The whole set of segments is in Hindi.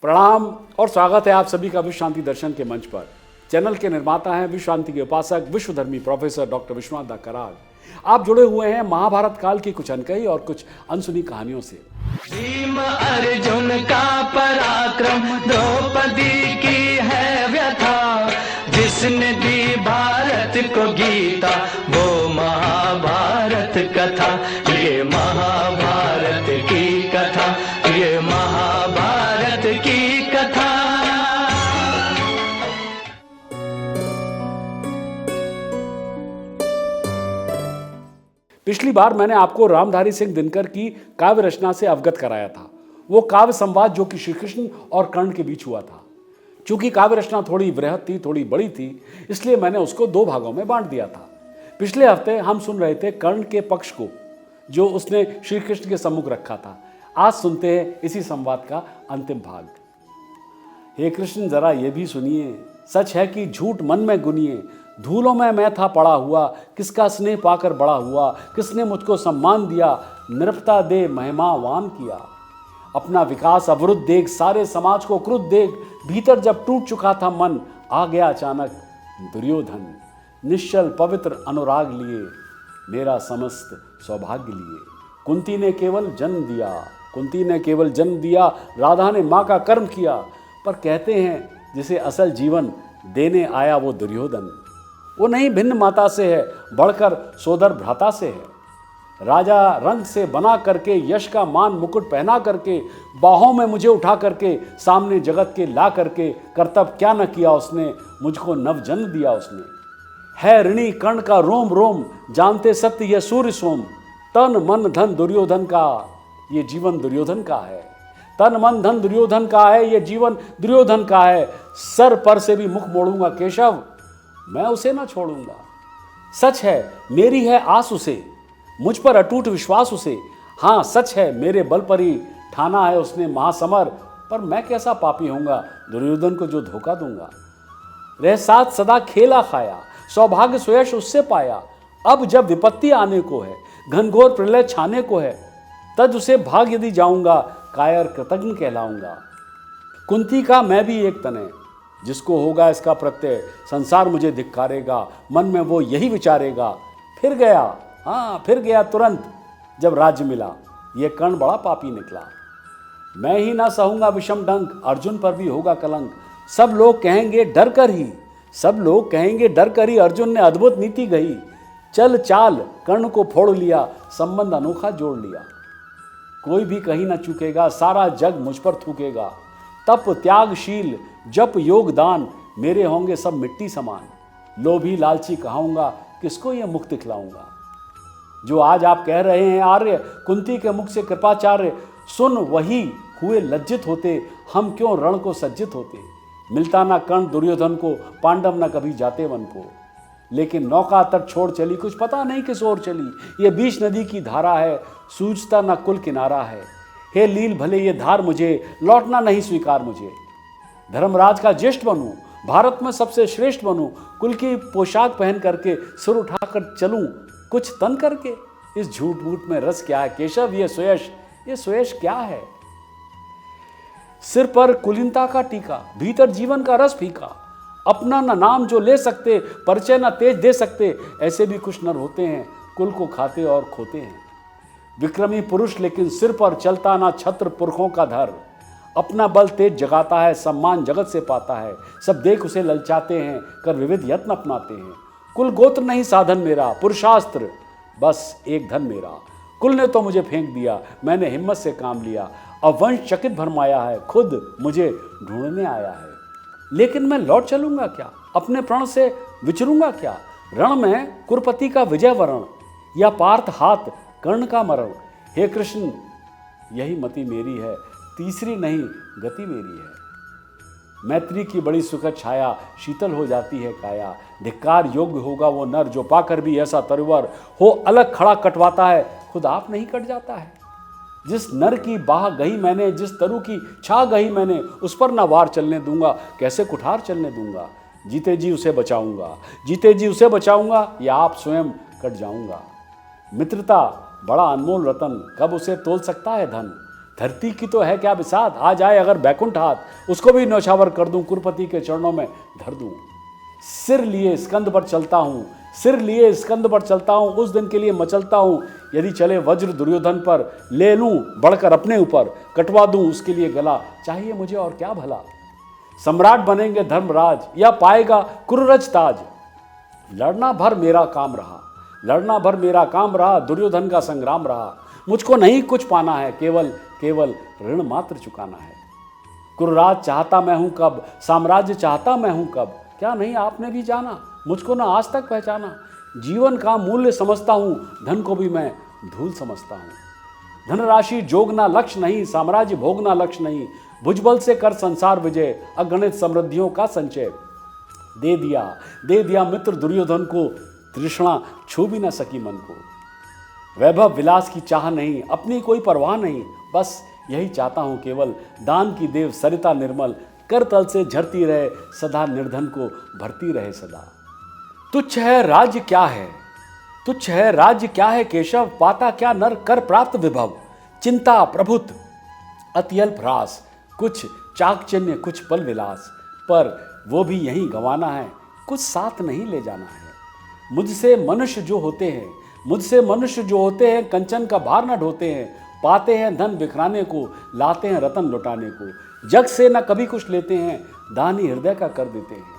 प्रणाम और स्वागत है आप सभी का विश्व शांति दर्शन के मंच पर। चैनल के निर्माता हैं विश्व शांति के उपासक विश्वधर्मी प्रोफेसर डॉक्टर विश्वनाथ दा कराल। आप जुड़े हुए हैं महाभारत काल की कुछ अनकही और कुछ अनसुनी कहानियों से। भीम अर्जुन का पराक्रम, द्रौपदी की है व्यथा, जिसने दी भारत को गीता वो महाभारत कथा। ये महाभारत की कथा, ये महाभारत की कथा। पिछली बार मैंने आपको रामधारी सिंह दिनकर की काव्य रचना से अवगत कराया था। वो काव्य संवाद जो कि श्री कृष्ण और कर्ण के बीच हुआ था। चूंकि काव्य रचना थोड़ी वृहद थी, थोड़ी बड़ी थी, इसलिए मैंने उसको दो भागों में बांट दिया था। पिछले हफ्ते हम सुन रहे थे कर्ण के पक्ष को, जो उसने श्री कृष्ण के सम्मुख रखा था। आज सुनते हैं इसी संवाद का अंतिम भाग। हे कृष्ण, जरा ये भी सुनिए, सच है कि झूठ मन में गुनिए। धूलों में मैं था पड़ा हुआ, किसका स्नेह पाकर बड़ा हुआ। किसने मुझको सम्मान दिया, निरपता दे महिमावान किया। अपना विकास अवरुद्ध देख, सारे समाज को क्रुद्ध देख, भीतर जब टूट चुका था मन, आ गया अचानक दुर्योधन। निश्चल पवित्र अनुराग लिए, मेरा समस्त सौभाग्य लिए। कुंती ने केवल जन्म दिया, कुंती ने केवल जन्म दिया, राधा ने माँ का कर्म किया। पर कहते हैं जिसे असल जीवन देने आया वो दुर्योधन, वो नहीं भिन्न माता से है, बढ़कर सोदर भ्राता से है। राजा रंग से बना करके, यश का मान मुकुट पहना करके, बाहों में मुझे उठा करके, सामने जगत के ला करके, कर्तव्य क्या न किया उसने, मुझको नव जन्म दिया उसने। है ऋणी कर्ण का रोम रोम, जानते सत्य यह सूर्य सोम। तन मन धन दुर्योधन का, ये जीवन दुर्योधन का है। तन मन धन दुर्योधन का है, ये जीवन दुर्योधन का है। सर पर से भी मुख मोड़ूंगा केशव, मैं उसे ना छोड़ूंगा। सच है मेरी है आस उसे, मुझ पर अटूट विश्वास उसे। हाँ सच है मेरे बल पर ही ठाना है उसने महासमर। पर मैं कैसा पापी होऊंगा, दुर्योधन को जो धोखा दूंगा। रह साथ सदा खेला खाया, सौभाग्य सुयश उससे पाया। अब जब विपत्ति आने को है, घनघोर प्रलय छाने को है, तज उसे भाग यदि जाऊंगा, कायर कृतज्ञ कहलाऊंगा। कुंती का मैं भी एक तन है, जिसको होगा इसका प्रत्यय, संसार मुझे धिक्कारेगा। मन में वो यही विचारेगा। फिर गया, हाँ फिर गया तुरंत जब राज्य मिला, ये कर्ण बड़ा पापी निकला। मैं ही ना सहूंगा विषम डंक, अर्जुन पर भी होगा कलंक। सब लोग कहेंगे डर कर ही, सब लोग कहेंगे डर कर ही, अर्जुन ने अद्भुत नीति गई। चल चाल कर्ण को फोड़ लिया, संबंध अनोखा जोड़ लिया। कोई भी कहीं ना चूकेगा, सारा जग मुझ पर थूकेगा। तप त्यागशील जप योग दान, मेरे होंगे सब मिट्टी समान। लोभी लालची कहाऊंगा, किसको ये मुख दिखलाऊंगा। जो आज आप कह रहे हैं आर्य, कुंती के मुख से कृपाचार्य, सुन वही हुए लज्जित होते, हम क्यों रण को सज्जित होते। मिलता ना कर्ण दुर्योधन को, पांडव न कभी जाते वन को। लेकिन नौका तट छोड़ चली, कुछ पता नहीं किस ओर चली। ये बीच नदी की धारा है, सूझता ना कुल किनारा है। हे लील भले ये धार मुझे, लौटना नहीं स्वीकार मुझे। धर्मराज का ज्येष्ठ बनूं, भारत में सबसे श्रेष्ठ बनूं, कुल की पोशाक पहन करके, सिर उठाकर चलूं कुछ तन करके। इस झूठ मूठ में रस क्या है केशव, ये सुयश क्या है। सिर पर कुलीनता का टीका, भीतर जीवन का रस फीका। अपना न नाम जो ले सकते, परिचय न तेज दे सकते, ऐसे भी कुछ नर होते हैं, कुल को खाते और खोते हैं। विक्रमी पुरुष लेकिन सिर पर चलता ना छत्र पुरखों का धर। अपना बल तेज जगाता है, सम्मान जगत से पाता है। सब देख उसे ललचाते हैं, कर विविध यत्न अपनाते हैं। कुल गोत्र नहीं साधन मेरा, पुरुषास्त्र बस एक धन मेरा। कुल ने तो मुझे फेंक दिया, मैंने हिम्मत से काम लिया। अब वंश चकित भरमाया है, खुद मुझे ढूंढने आया है। लेकिन मैं लौट चलूंगा क्या, अपने प्रण से विचरूंगा क्या। रण में कुरपति का विजय वरण, या पार्थ हाथ कर्ण का मरण। हे कृष्ण यही मति मेरी है, तीसरी नहीं गति मेरी है। मैत्री की बड़ी सुखद छाया, शीतल हो जाती है काया। धिक्कार योग्य होगा वो नर, जो पाकर भी ऐसा तरुवर हो, अलग खड़ा कटवाता है, खुद आप नहीं कट जाता है। जिस नर की बाह गही मैंने, जिस तरु की छा गही मैंने, उस पर ना वार चलने दूंगा, कैसे कुठार चलने दूंगा। जीते जी उसे बचाऊंगा, जीते जी उसे बचाऊंगा, या आप स्वयं कट जाऊंगा। मित्रता बड़ा अनमोल रतन, कब उसे तोल सकता है धन। धरती की तो है क्या बिसात, आ जाए अगर बैकुंठ हाथ, उसको भी न्यौछावर कर दूं, कुरपति के चरणों में धर दूं। सिर लिए स्कंद पर चलता हूं, सिर लिए स्कंद पर चलता हूं, उस दिन के लिए मचलता हूं। यदि चले वज्र दुर्योधन पर, ले लूं बढ़कर अपने ऊपर, कटवा दूं उसके लिए गला, चाहिए मुझे और क्या भला। सम्राट बनेंगे धर्मराज, या पाएगा कुरुरज ताज। लड़ना भर मेरा काम रहा, लड़ना भर मेरा काम रहा, दुर्योधन का संग्राम रहा। मुझको नहीं कुछ पाना है, केवल केवल ऋण मात्र चुकाना है। कुरुराज चाहता मैं हूं कब, साम्राज्य चाहता मैं हूं कब, क्या नहीं आपने भी जाना, मुझको ना आज तक पहचाना। जीवन का मूल्य समझता हूं, धन को भी मैं धूल समझता हूं। धनराशि जोगना लक्ष्य नहीं, साम्राज्य भोगना लक्ष्य नहीं। भुजबल से कर संसार विजय, अगणित समृद्धियों का संचय। दे दिया मित्र दुर्योधन को, तृष्णा छू भी न सकी मन को। वैभव विलास की चाह नहीं, अपनी कोई परवाह नहीं, बस यही चाहता हूं केवल, दान की देव सरिता निर्मल, कर तल से झरती रहे सदा, निर्धन को भरती रहे सदा। तुच्छ है राज्य क्या है, तुच्छ है राज्य क्या है केशव, पाता क्या नर कर प्राप्त विभव। चिंता प्रभुत अति अल्प ह्रास, कुछ चाकचन्य कुछ पल विलास, पर वो भी यहीं गंवाना है, कुछ साथ नहीं ले जाना है। मुझसे मनुष्य जो होते हैं, मुझसे मनुष्य जो होते हैं, कंचन का भार न ढोते हैं। पाते हैं धन बिखराने को, लाते हैं रतन लुटाने को। जग से न कभी कुछ लेते हैं, दान ही हृदय का कर देते हैं।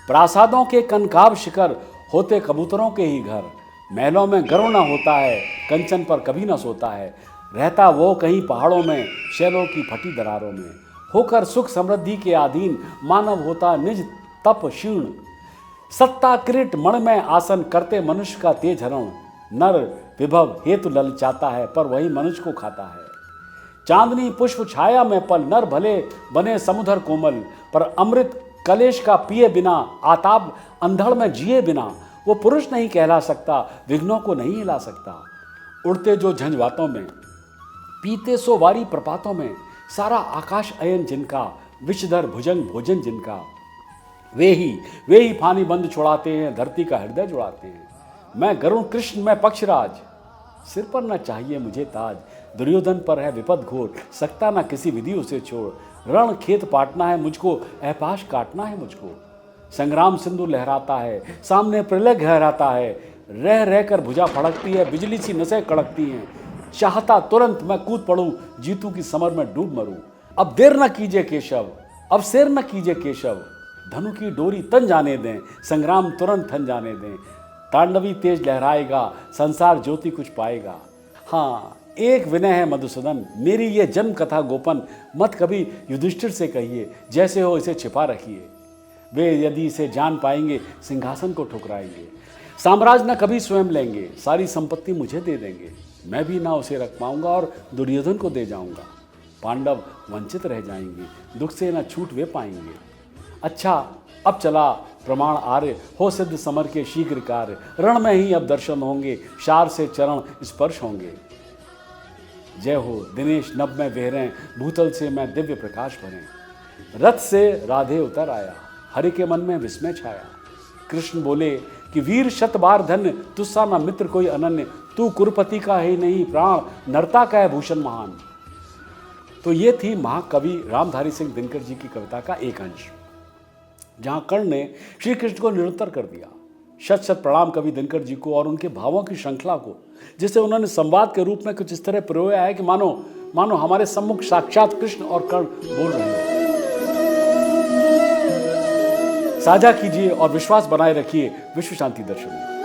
प्रासादों के कनकाब शिखर, होते कबूतरों के ही घर। महलों में गर्व न होता है, कंचन पर कभी न सोता है। रहता वो कहीं पहाड़ों में, शैलों की फटी दरारों में। होकर सुख समृद्धि के अधीन, मानव होता निज तप क्षीण। सत्ता किरीट मण में आसन, करते मनुष्य का तेज हरण। नर विभव हेतु ललचाता है, पर वही मनुष्य को खाता है। चांदनी पुष्प छाया में पल, नर भले बने समुद्र कोमल। पर अमृत कलेश का पिए बिना, आताप अंधड़ में जिए बिना। वो पुरुष नहीं कहला सकता, विघ्नों को नहीं हिला सकता। उड़ते जो झंझवातों में, पीते सो वारी प्रपातों में। सारा आकाश अयन जिनका, विषधर भुजंग भोजन जिनका। वे ही फानी बंद छुड़ाते हैं, धरती का हृदय जुड़ाते हैं। मैं गरुण कृष्ण मैं पक्षराज, सिर पर न चाहिए मुझे ताज। दुर्योधन पर है विपद घोर, सकता न किसी विधि उसे छोड़। रण खेत पाटना है मुझको, अपाश काटना है मुझको। संग्राम सिंधु लहराता है, सामने प्रलय गहराता है। रह रह कर भुजा फड़कती है, बिजली सी नसें कड़कती हैं। चाहता तुरंत मैं कूद पड़ूं, जीतू की समर में डूब मरूं। अब देर न कीजिए केशव, अब शेर न कीजिए केशव। धनु की डोरी तन जाने दें, संग्राम तुरंत थन जाने दें। तांडवी तेज लहराएगा, संसार ज्योति कुछ पाएगा। हाँ, एक विनय है मधुसूदन, मेरी ये जन्म कथा गोपन मत कभी युधिष्ठिर से कहिए। जैसे हो इसे छिपा रखिए, वे यदि इसे जान पाएंगे सिंहासन को ठुकराएंगे। साम्राज्य न कभी स्वयं लेंगे, सारी संपत्ति मुझे दे देंगे। मैं भी ना उसे रख पाऊंगा और दुर्योधन को दे जाऊंगा। पांडव वंचित रह जाएंगे, दुख से न छूट वे पाएंगे। अच्छा अब चला प्रमाण आर्य, हो सिद्ध समर के शीघ्र कार्य। रण में ही अब दर्शन होंगे, शार से चरण स्पर्श होंगे। जय हो दिनेश नभ में वेहरें, भूतल से मैं दिव्य प्रकाश भरें। रथ से राधे उतर आया, हरि के मन में विस्मय छाया। कृष्ण बोले कि वीर शत बार धन्य, तुस्सा न मित्र कोई अनन्य। तू कुरुपति का है नहीं प्राण, नरता का है भूषण महान। तो ये थी महाकवि रामधारी सिंह दिनकर जी की कविता का एक अंश, जहां कर्ण ने श्री कृष्ण को निरुत्तर कर दिया। शत शत प्रणाम कवि दिनकर जी को और उनके भावों की श्रृंखला को, जिसे उन्होंने संवाद के रूप में कुछ इस तरह प्रयोया है कि मानो हमारे सम्मुख साक्षात कृष्ण और कर्ण बोल रहे हैं। साझा कीजिए और विश्वास बनाए रखिए विश्व शांति दर्शन में।